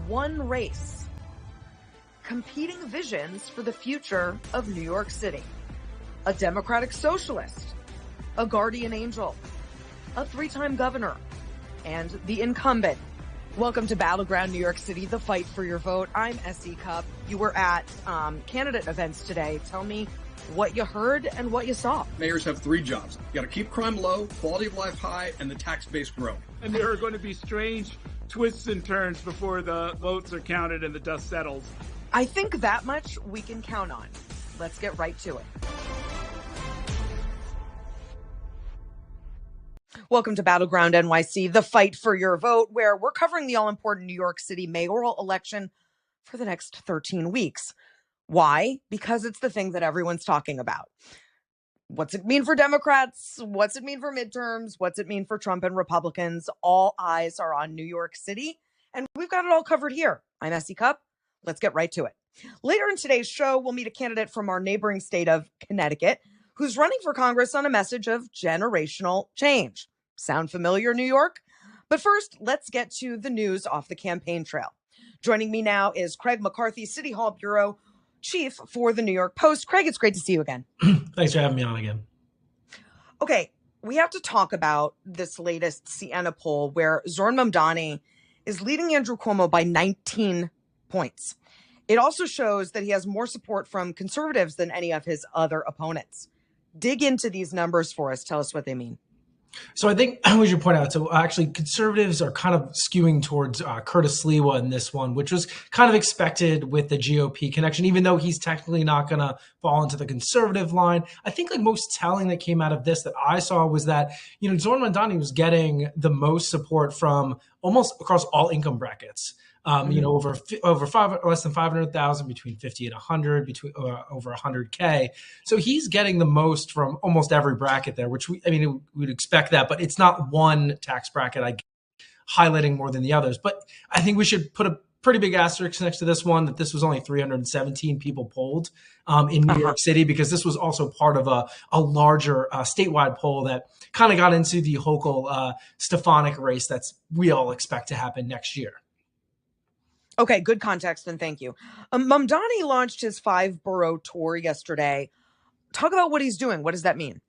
one race. Competing visions for the future of New York City. A Democratic socialist, a guardian angel, a three-time governor, and the incumbent. Welcome to Battleground, New York City, the fight for your vote. I'm S.E. Cupp. You were at candidate events today. Tell me what you heard and what you saw. Mayors have three jobs. You got to keep crime low, quality of life high, and the tax base grow. And there are going to be strange twists and turns before the votes are counted and the dust settles. I think that much we can count on. Let's get right to it. Welcome to Battleground NYC, the fight for your vote, where we're covering the all-important New York City mayoral election for the next 13 weeks. Why? Because it's the thing that everyone's talking about. What's it mean for Democrats? What's it mean for midterms? What's it mean for Trump and Republicans? All eyes are on New York City, and we've got it all covered here. I'm S.E. Cupp. Let's get right to it. Later in today's show, we'll meet a candidate from our neighboring state of Connecticut who's running for Congress on a message of generational change. Sound familiar, New York? But first, let's get to the news off the campaign trail. Joining me now is Craig McCarthy, City Hall Bureau Chief for the New York Post. Craig, it's great to see you again. Thanks for having me on again. Okay, we have to talk about this latest Siena poll where Zohran Mamdani is leading Andrew Cuomo by 19 points. It also shows that he has more support from conservatives than any of his other opponents. Dig into these numbers for us. Tell us what they mean. So I think we should point out, so actually conservatives are kind of skewing towards Curtis Sliwa in this one, which was kind of expected with the GOP connection, even though he's technically not going to fall into the conservative line. I think like most telling that came out of this that I saw was that, Zohran Mamdani was getting the most support from almost across all income brackets. Less than 500,000, between 50 and 100, between over 100K. So he's getting the most from almost every bracket there, which we'd expect that, but it's not one tax bracket highlighting more than the others. But I think we should put a pretty big asterisk next to this one, that this was only 317 people polled in New York City, because this was also part of a larger statewide poll that kind of got into the Hochul Stefanik race we all expect to happen next year. Okay, good context, and thank you. Mamdani launched his 5-borough tour yesterday. Talk about what he's doing. What does that mean?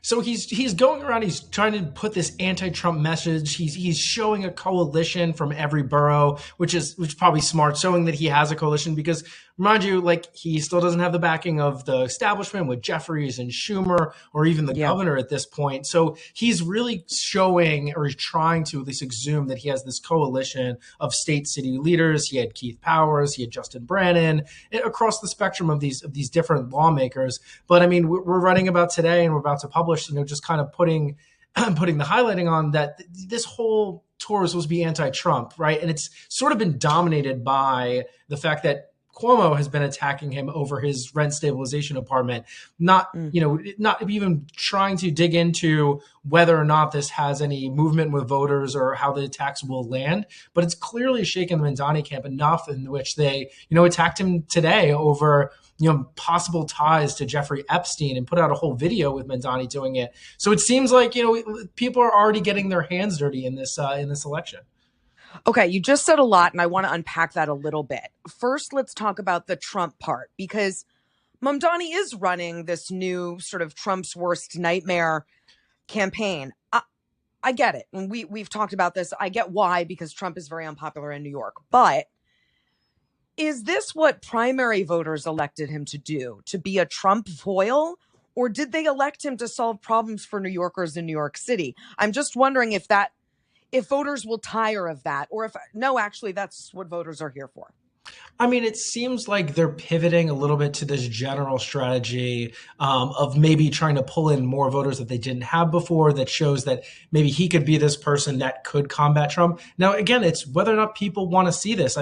So he's going around, he's trying to put this anti-Trump message. He's showing a coalition from every borough, which is probably smart, showing that he has a coalition, because mind you, he still doesn't have the backing of the establishment with Jeffries and Schumer or even the governor at this point. So he's really showing, or he's trying to at least exhume, that he has this coalition of state city leaders. He had Keith Powers, he had Justin Brannon, across the spectrum of these different lawmakers. But we're writing about today, and we're about to publish, just kind of putting the highlighting on that this whole tour is supposed to be anti-Trump, right? And it's sort of been dominated by the fact that Cuomo has been attacking him over his rent stabilization apartment, not even trying to dig into whether or not this has any movement with voters or how the attacks will land. But it's clearly shaken the Mamdani camp enough in which they, attacked him today over, possible ties to Jeffrey Epstein, and put out a whole video with Mamdani doing it. So it seems like, people are already getting their hands dirty in this election. Okay, you just said a lot, and I want to unpack that a little bit. First, let's talk about the Trump part, because Mamdani is running this new sort of Trump's worst nightmare campaign. I get it, and we've talked about this. I get why, because Trump is very unpopular in New York. But is this what primary voters elected him to do, to be a Trump foil? Or did they elect him to solve problems for New Yorkers in New York City? I'm just wondering if voters will tire of that, or actually that's what voters are here for. It seems like they're pivoting a little bit to this general strategy of maybe trying to pull in more voters that they didn't have before, that shows that maybe he could be this person that could combat Trump. Now, again, it's whether or not people want to see this.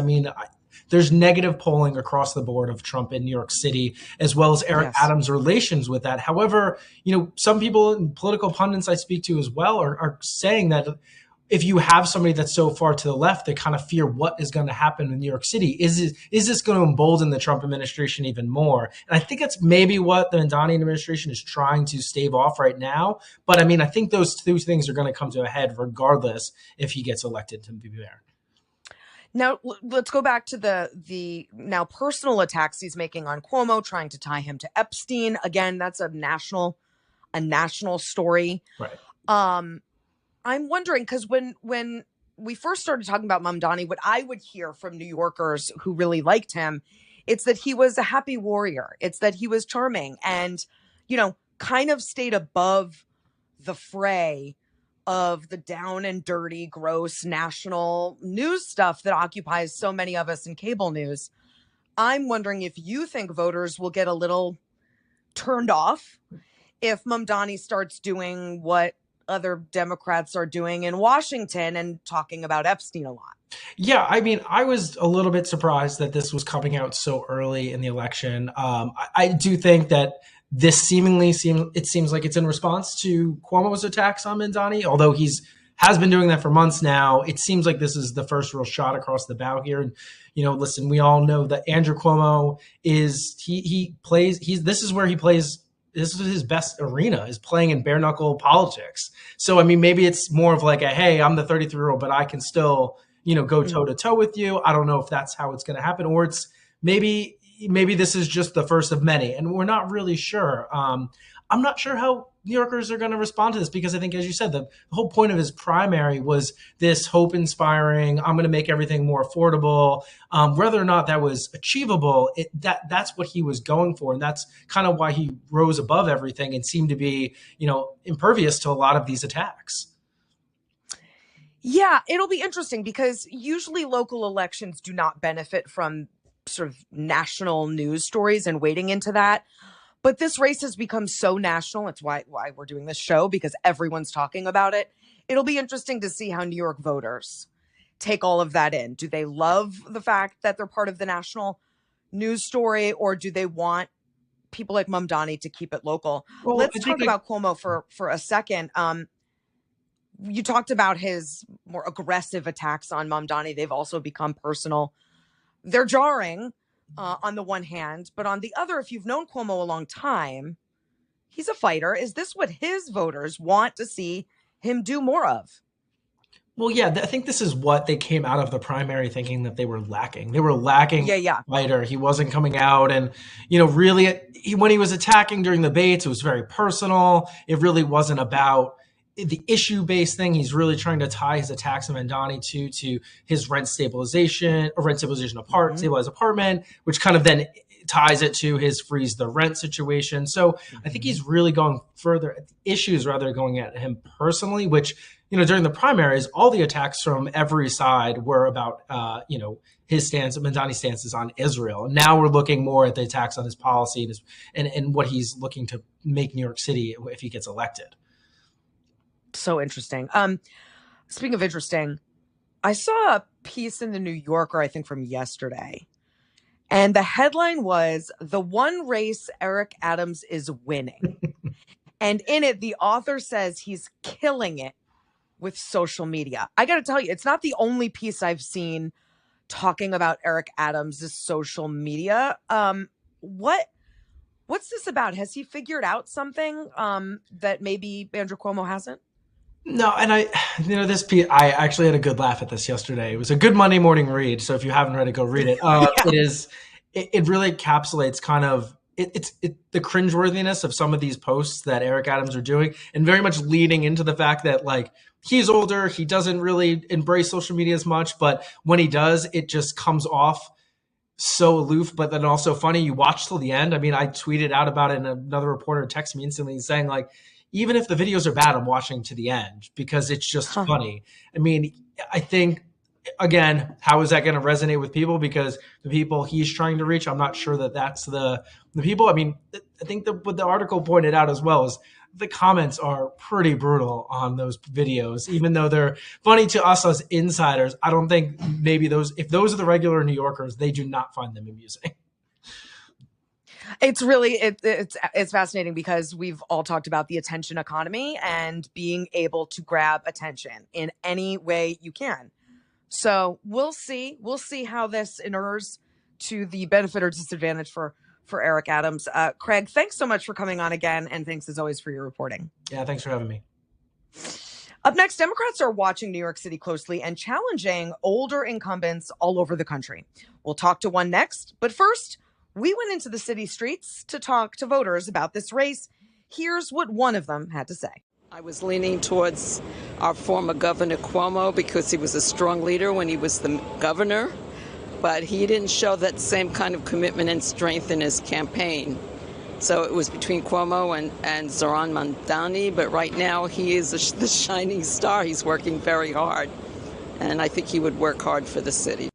There's negative polling across the board of Trump in New York City, as well as Eric Adams' relations with that. However, some people and political pundits I speak to as well are saying that if you have somebody that's so far to the left, they kind of fear what is going to happen in New York City. Is this going to embolden the Trump administration even more? And I think that's maybe what the Mamdani administration is trying to stave off right now. But I think those two things are going to come to a head regardless if he gets elected to be mayor. Now let's go back to the now personal attacks he's making on Cuomo, trying to tie him to Epstein. Again, that's a national story. Right. I'm wondering, because when we first started talking about Mamdani, what I would hear from New Yorkers who really liked him, it's that he was a happy warrior. It's that he was charming and, kind of stayed above the fray of the down and dirty, gross national news stuff that occupies so many of us in cable news. I'm wondering if you think voters will get a little turned off if Mamdani starts doing what other Democrats are doing in Washington and talking about Epstein a lot. Yeah, I mean, I was a little bit surprised that this was coming out so early in the election. I do think that this seems like it's in response to Cuomo's attacks on Mamdani, although has been doing that for months now. It seems like this is the first real shot across the bow here. And, listen, we all know that Andrew Cuomo this is where he plays. This is his best arena, is playing in bare knuckle politics. So, I mean, maybe it's more of like hey, I'm the 33-year-old, but I can still, go toe to toe with you. I don't know if that's how it's going to happen, or it's maybe this is just the first of many, and we're not really sure. I'm not sure how New Yorkers are going to respond to this, because I think, as you said, the whole point of his primary was this hope-inspiring, I'm going to make everything more affordable. Whether or not that was achievable, that's what he was going for. And that's kind of why he rose above everything and seemed to be, impervious to a lot of these attacks. Yeah, it'll be interesting because usually local elections do not benefit from sort of national news stories and wading into that. But this race has become so national. It's why we're doing this show, because everyone's talking about it. It'll be interesting to see how New York voters take all of that in. Do they love the fact that they're part of the national news story, or do they want people like Mamdani to keep it local? Well, let's talk about Cuomo for a second. You talked about his more aggressive attacks on Mamdani. They've also become personal. They're jarring on the one hand, but on the other, if you've known Cuomo a long time, he's a fighter. Is this what his voters want to see him do more of? Well, yeah, I think this is what they came out of the primary thinking that they were lacking. They were lacking a fighter. He wasn't coming out, and really, when he was attacking during the debates, it was very personal. It really wasn't about the issue-based thing. He's really trying to tie his attacks on Mamdani to his stabilized apartment, which kind of then ties it to his freeze the rent situation. So I think he's really going further at the issues rather than going at him personally, which, during the primaries, all the attacks from every side were about, his stance, Mamdani's stances on Israel. And now we're looking more at the attacks on his policy and what he's looking to make New York City if he gets elected. So interesting. Speaking of interesting, I saw a piece in the New Yorker, I think from yesterday, and the headline was "The One Race Eric Adams is Winning." And in it, the author says he's killing it with social media. I got to tell you, it's not the only piece I've seen talking about Eric Adams' social media. What's this about? Has he figured out something that maybe Andrew Cuomo hasn't? No, and this piece, I actually had a good laugh at this yesterday. It was a good Monday morning read, so if you haven't read it, go read it. It really encapsulates kind of the cringeworthiness of some of these posts that Eric Adams are doing, and very much leading into the fact that he's older, he doesn't really embrace social media as much, but when he does, it just comes off so aloof, but then also funny. You watch till the end. I mean, I tweeted out about it, and another reporter texted me instantly saying even if the videos are bad, I'm watching to the end because it's just funny. I mean, I think, again, how is that going to resonate with people? Because the people he's trying to reach, I'm not sure that that's the people. I mean, I think what the article pointed out as well is the comments are pretty brutal on those videos, even though they're funny to us as insiders. I don't think maybe if those are the regular New Yorkers, they do not find them amusing. It's really it's fascinating because we've all talked about the attention economy and being able to grab attention in any way you can. So we'll see how this inures to the benefit or disadvantage for Eric Adams. Craig, thanks so much for coming on again, and thanks as always for your reporting. Yeah, thanks for having me. Up next, Democrats are watching New York City closely and challenging older incumbents all over the country. We'll talk to one next, but first, we went into the city streets to talk to voters about this race. Here's what one of them had to say. I was leaning towards our former Governor Cuomo because he was a strong leader when he was the governor, but he didn't show that same kind of commitment and strength in his campaign. So it was between Cuomo and Zohran Mamdani, but right now he is the shining star. He's working very hard, and I think he would work hard for the city.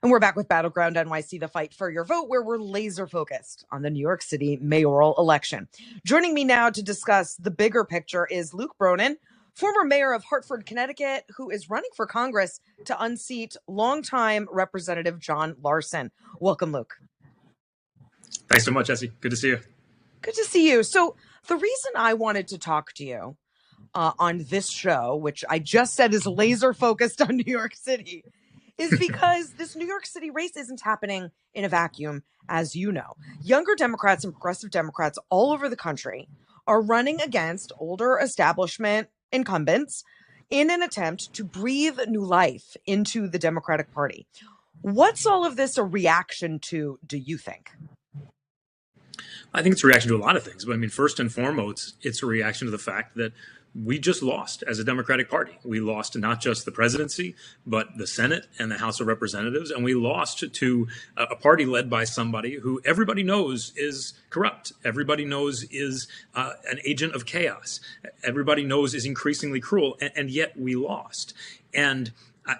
And we're back with Battleground NYC, the fight for your vote, where we're laser focused on the New York City mayoral election. Joining me now to discuss the bigger picture is Luke Bronin, former mayor of Hartford, Connecticut, who is running for Congress to unseat longtime Representative John Larson. Welcome, Luke. Thanks so much, Essie. Good to see you. Good to see you. So the reason I wanted to talk to you on this show, which I just said is laser focused on New York City, is because this New York City race isn't happening in a vacuum, as you know. Younger Democrats and progressive Democrats all over the country are running against older establishment incumbents in an attempt to breathe new life into the Democratic Party. What's all of this a reaction to, do you think? I think it's a reaction to a lot of things. But I mean, first and foremost, it's a reaction to the fact that we just lost as a Democratic Party. We lost not just the presidency, but the Senate and the House of Representatives. And we lost to a party led by somebody who everybody knows is corrupt. Everybody knows is an agent of chaos. Everybody knows is increasingly cruel. And yet we lost. And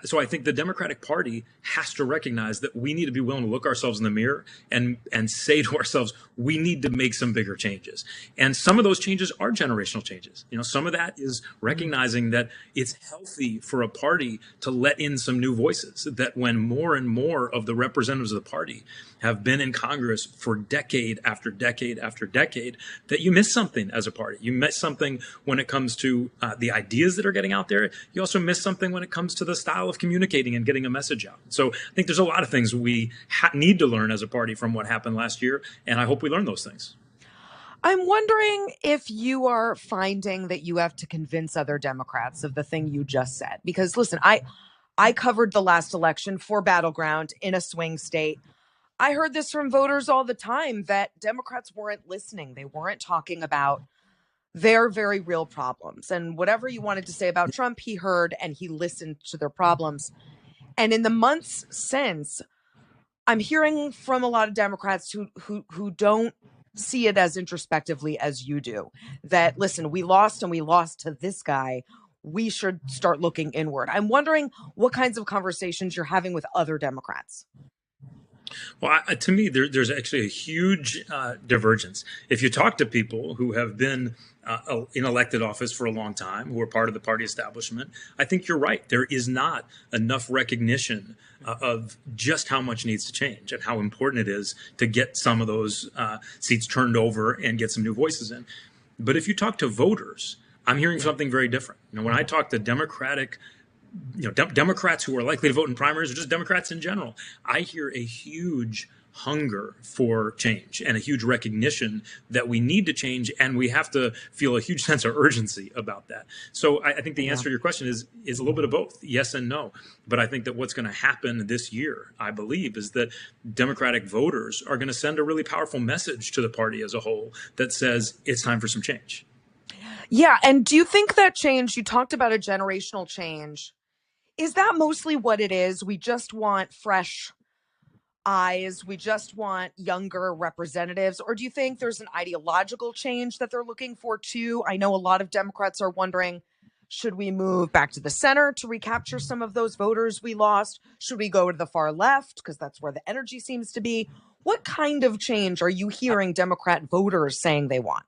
so I think the Democratic Party has to recognize that we need to be willing to look ourselves in the mirror and say to ourselves, we need to make some bigger changes. And some of those changes are generational changes. You know, some of that is recognizing that it's healthy for a party to let in some new voices, that when more and more of the representatives of the party have been in Congress for decade after decade after decade, that you miss something as a party. You miss something when it comes to the ideas that are getting out there. You also miss something when it comes to the style of communicating and getting a message out. So I think there's a lot of things we need to learn as a party from what happened last year, and I hope we learn those things. I'm wondering if you are finding that you have to convince other Democrats of the thing you just said. Because listen, I covered the last election for Battleground in a swing state. I heard this from voters all the time that Democrats weren't listening. They weren't talking about their very real problems. And whatever you wanted to say about Trump, he heard and he listened to their problems. And in the months since, I'm hearing from a lot of Democrats who don't see it as introspectively as you do, that, listen, we lost and we lost to this guy. We should start looking inward. I'm wondering what kinds of conversations you're having with other Democrats. Well, to me, there's actually a huge divergence. If you talk to people who have been in elected office for a long time, who are part of the party establishment, I think you're right. There is not enough recognition of just how much needs to change and how important it is to get some of those seats turned over and get some new voices in. But if you talk to voters, I'm hearing something very different. You know, when I talk to Democrats who are likely to vote in primaries, or just Democrats in general, I hear a huge hunger for change and a huge recognition that we need to change, and we have to feel a huge sense of urgency about that. So I think the answer to your question is a little bit of both, yes and no. But I think that what's going to happen this year, I believe, is that Democratic voters are going to send a really powerful message to the party as a whole that says it's time for some change. Yeah, and do you think that change, you talked about a generational change, is that mostly what it is? We just want fresh eyes. We just want younger representatives. Or do you think there's an ideological change that they're looking for too? I know a lot of Democrats are wondering, should we move back to the center to recapture some of those voters we lost? Should we go to the far left? Because that's where the energy seems to be. What kind of change are you hearing Democrat voters saying they want?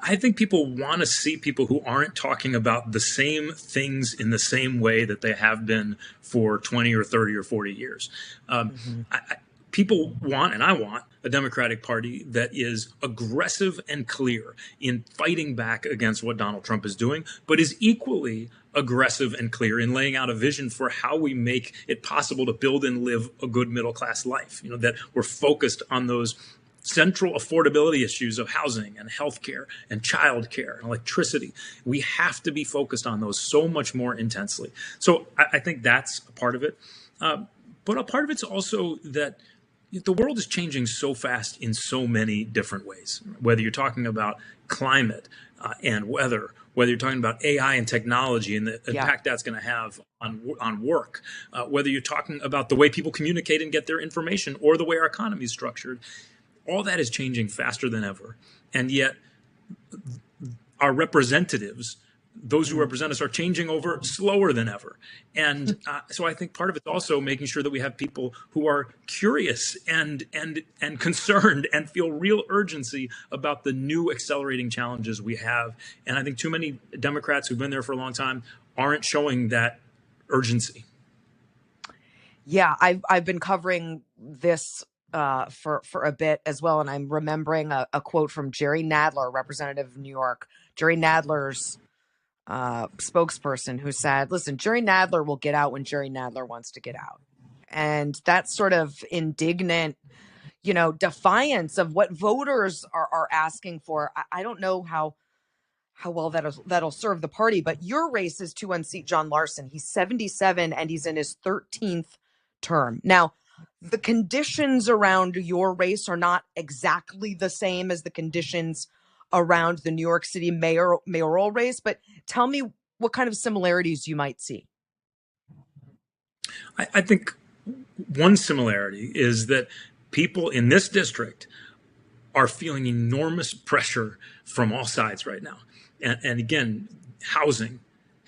I think people want to see people who aren't talking about the same things in the same way that they have been for 20 or 30 or 40 years. people want, and I want, a Democratic Party that is aggressive and clear in fighting back against what Donald Trump is doing, but is equally aggressive and clear in laying out a vision for how we make it possible to build and live a good middle-class life. That we're focused on those central affordability issues of housing and healthcare and childcare and electricity. We have to be focused on those so much more intensely. So I think that's a part of it. But a part of it's also that the world is changing so fast in so many different ways, whether you're talking about climate and weather, whether you're talking about AI and technology and the impact that's going to have on work, whether you're talking about the way people communicate and get their information or the way our economy is structured. All that is changing faster than ever. And yet our representatives, those who represent us, are changing over slower than ever. And so I think part of it's also making sure that we have people who are curious and concerned and feel real urgency about the new accelerating challenges we have. And I think too many Democrats who've been there for a long time aren't showing that urgency. Yeah, I've been covering this for a bit as well, and I'm remembering a quote from Jerry Nadler, representative of New York. Jerry Nadler's spokesperson, who said, listen, Jerry Nadler will get out when Jerry Nadler wants to get out. And that sort of indignant, defiance of what voters are asking for. I don't know how well that'll serve the party, but your race is to unseat John Larson. He's 77 and he's in his 13th term. Now, the conditions around your race are not exactly the same as the conditions around the New York City mayoral race, but tell me what kind of similarities you might see. I think one similarity is that people in this district are feeling enormous pressure from all sides right now. And again, housing,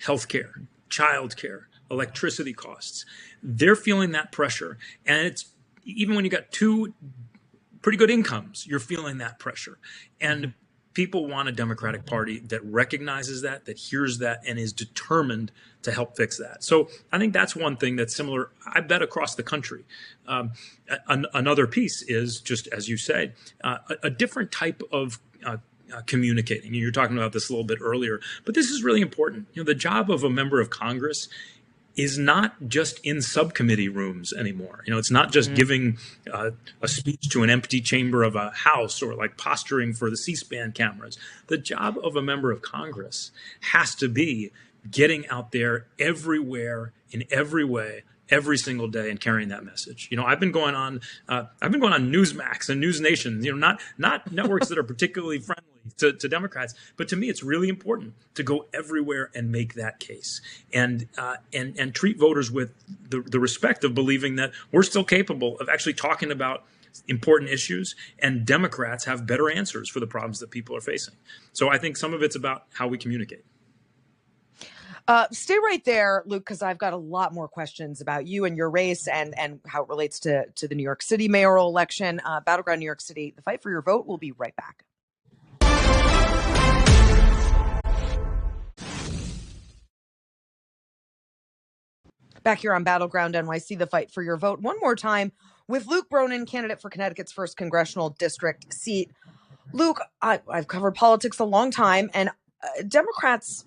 healthcare, childcare, electricity costs, they're feeling that pressure. And it's even when you got two pretty good incomes, you're feeling that pressure. And people want a Democratic Party that recognizes that hears that, and is determined to help fix that. So I think that's one thing that's similar, I bet, across the country. Another piece is, just as you said, a different type of communicating. You were talking about this a little bit earlier, but this is really important. The job of a member of Congress is not just in subcommittee rooms anymore. It's not just giving a speech to an empty chamber of a house or like posturing for the C-SPAN cameras. The job of a member of Congress has to be getting out there everywhere, in every way, every single day, and carrying that message. I've been going on Newsmax and News Nation, not networks that are particularly friendly to Democrats, but to me, it's really important to go everywhere and make that case, and treat voters with the respect of believing that we're still capable of actually talking about important issues, and Democrats have better answers for the problems that people are facing. So I think some of it's about how we communicate. Stay right there, Luke, because I've got a lot more questions about you and your race and how it relates to the New York City mayoral election. Battleground New York City, the fight for your vote. We'll be right back. Back here on Battleground NYC, the fight for your vote. One more time with Luke Bronin, candidate for Connecticut's 1st congressional district seat. Luke, I've covered politics a long time, and Democrats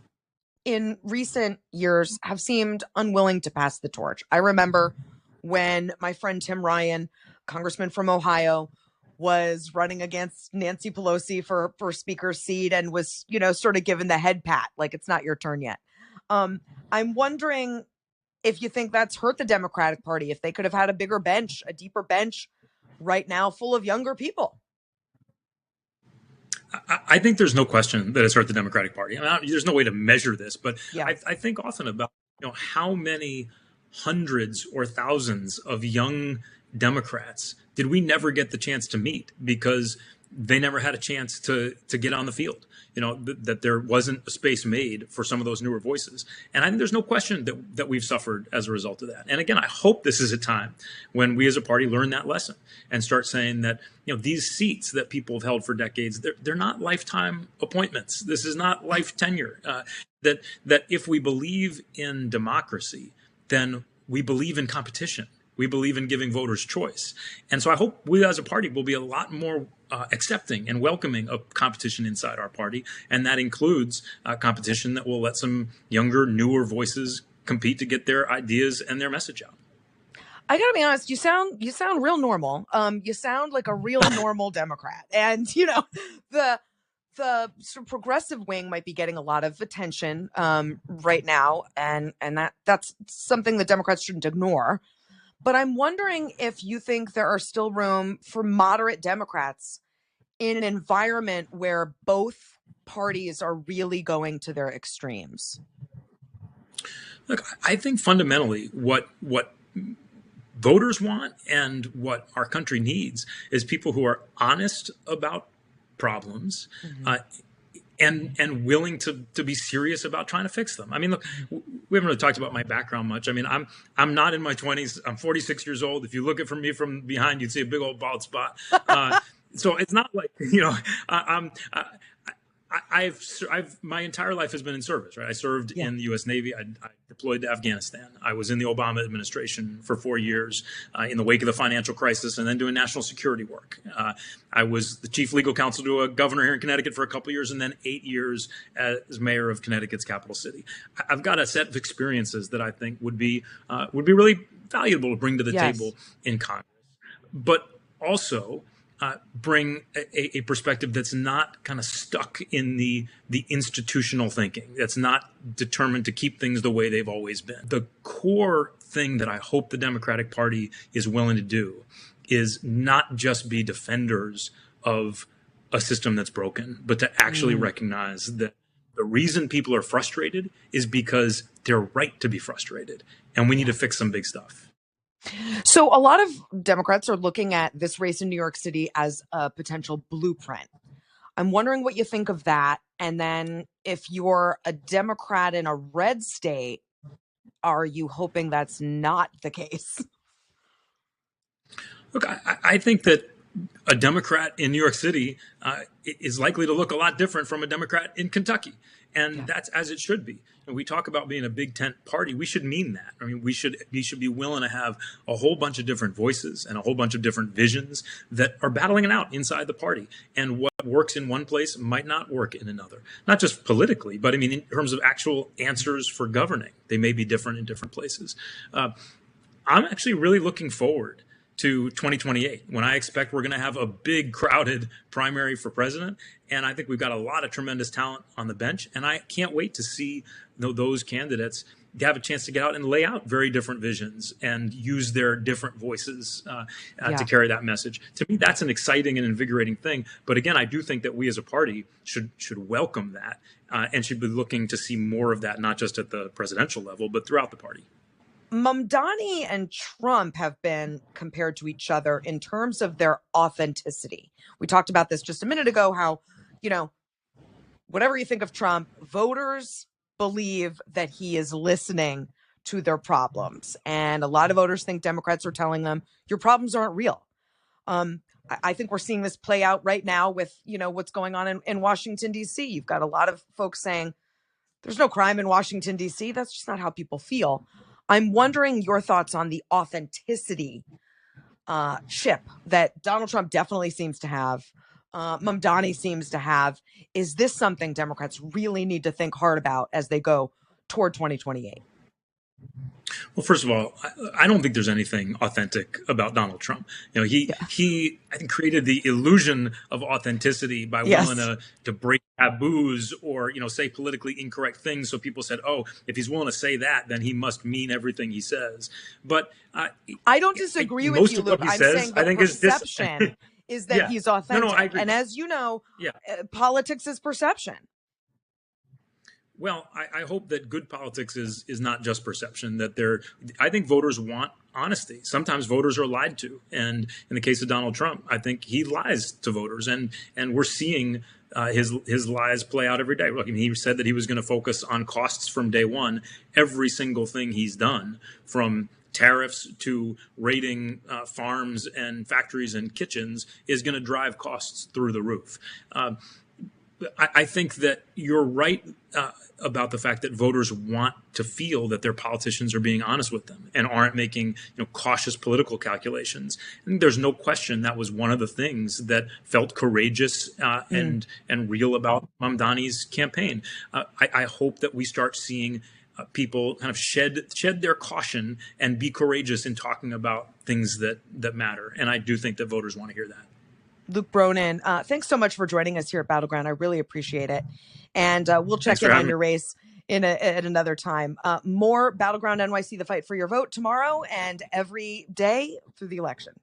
in recent years have seemed unwilling to pass the torch. I remember when my friend Tim Ryan, congressman from Ohio, was running against Nancy Pelosi for speaker's seat and was, sort of given the head pat, like it's not your turn yet. I'm wondering if you think that's hurt the Democratic Party, if they could have had a bigger bench, a deeper bench right now full of younger people. I think there's no question that it's hurt the Democratic Party. There's no way to measure this, but yeah. I think often about how many hundreds or thousands of young Democrats did we never get the chance to meet because they never had a chance to get on the field. That there wasn't a space made for some of those newer voices. And I think there's no question that we've suffered as a result of that. And again, I hope this is a time when we as a party learn that lesson and start saying that, these seats that people have held for decades, they're not lifetime appointments. This is not life tenure. That if we believe in democracy, then we believe in competition. We believe in giving voters choice. And so I hope we as a party will be a lot more accepting and welcoming of competition inside our party. And that includes competition that will let some younger, newer voices compete to get their ideas and their message out. I gotta be honest, you sound real normal. You sound like a real normal Democrat. And, the sort of progressive wing might be getting a lot of attention right now. And that's something that Democrats shouldn't ignore. But I'm wondering if you think there are still room for moderate Democrats in an environment where both parties are really going to their extremes. Look, I think fundamentally what voters want and what our country needs is people who are honest about problems, and willing to be serious about trying to fix them. I mean, look, we haven't really talked about my background much. I mean, I'm not in my 20s. I'm 46 years old. If you look at me from behind, you'd see a big old bald spot. So it's not like, I've my entire life has been in service, right? I served in the U.S. Navy. I deployed to Afghanistan. I was in the Obama administration for 4 years in the wake of the financial crisis, and then doing national security work. I was the chief legal counsel to a governor here in Connecticut for a couple of years, and then 8 years as mayor of Connecticut's capital city. I've got a set of experiences that I think would be really valuable to bring to the table in Congress, but also bring a perspective that's not kind of stuck in the institutional thinking, that's not determined to keep things the way they've always been. The core thing that I hope the Democratic Party is willing to do is not just be defenders of a system that's broken, but to actually recognize that the reason people are frustrated is because they're right to be frustrated, and we need to fix some big stuff. So a lot of Democrats are looking at this race in New York City as a potential blueprint. I'm wondering what you think of that. And then if you're a Democrat in a red state, are you hoping that's not the case? Look, I think that a Democrat in New York City is likely to look a lot different from a Democrat in Kentucky. And that's as it should be. When we talk about being a big tent party, we should mean that. I mean, we should be willing to have a whole bunch of different voices and a whole bunch of different visions that are battling it out inside the party. And what works in one place might not work in another. Not just politically, but I mean, in terms of actual answers for governing, they may be different in different places. I'm actually really looking forward to 2028, when I expect we're going to have a big crowded primary for president. And I think we've got a lot of tremendous talent on the bench. And I can't wait to see those candidates have a chance to get out and lay out very different visions and use their different voices to carry that message. To me, that's an exciting and invigorating thing. But again, I do think that we as a party should welcome that and should be looking to see more of that, not just at the presidential level, but throughout the party. Mamdani and Trump have been compared to each other in terms of their authenticity. We talked about this just a minute ago, how, whatever you think of Trump, voters believe that he is listening to their problems. And a lot of voters think Democrats are telling them your problems aren't real. I think we're seeing this play out right now with, what's going on in Washington, D.C. You've got a lot of folks saying there's no crime in Washington, D.C. That's just not how people feel. I'm wondering your thoughts on the authenticity chip that Donald Trump definitely seems to have, Mamdani seems to have. Is this something Democrats really need to think hard about as they go toward 2028? Well, first of all, I don't think there's anything authentic about Donald Trump. He I think created the illusion of authenticity by willing to break taboos or, say politically incorrect things. So people said, oh, if he's willing to say that, then he must mean everything he says. But I don't disagree with you, Luke. I'm saying the perception is that he's authentic. No, I agree. And as you know, politics is perception. Well, I hope that good politics is not just perception, that I think voters want honesty. Sometimes voters are lied to. And in the case of Donald Trump, I think he lies to voters. And we're seeing his lies play out every day. Look, he said that he was going to focus on costs from day one. Every single thing he's done, from tariffs to raiding farms and factories and kitchens, is going to drive costs through the roof. I think that you're right about the fact that voters want to feel that their politicians are being honest with them and aren't making cautious political calculations. And there's no question that was one of the things that felt courageous and real about Mamdani's campaign. I hope that we start seeing people kind of shed their caution and be courageous in talking about things that matter. And I do think that voters want to hear that. Luke Bronin, thanks so much for joining us here at Battleground. I really appreciate it. And we'll check in on your race at another time. More Battleground NYC, the fight for your vote tomorrow and every day through the election.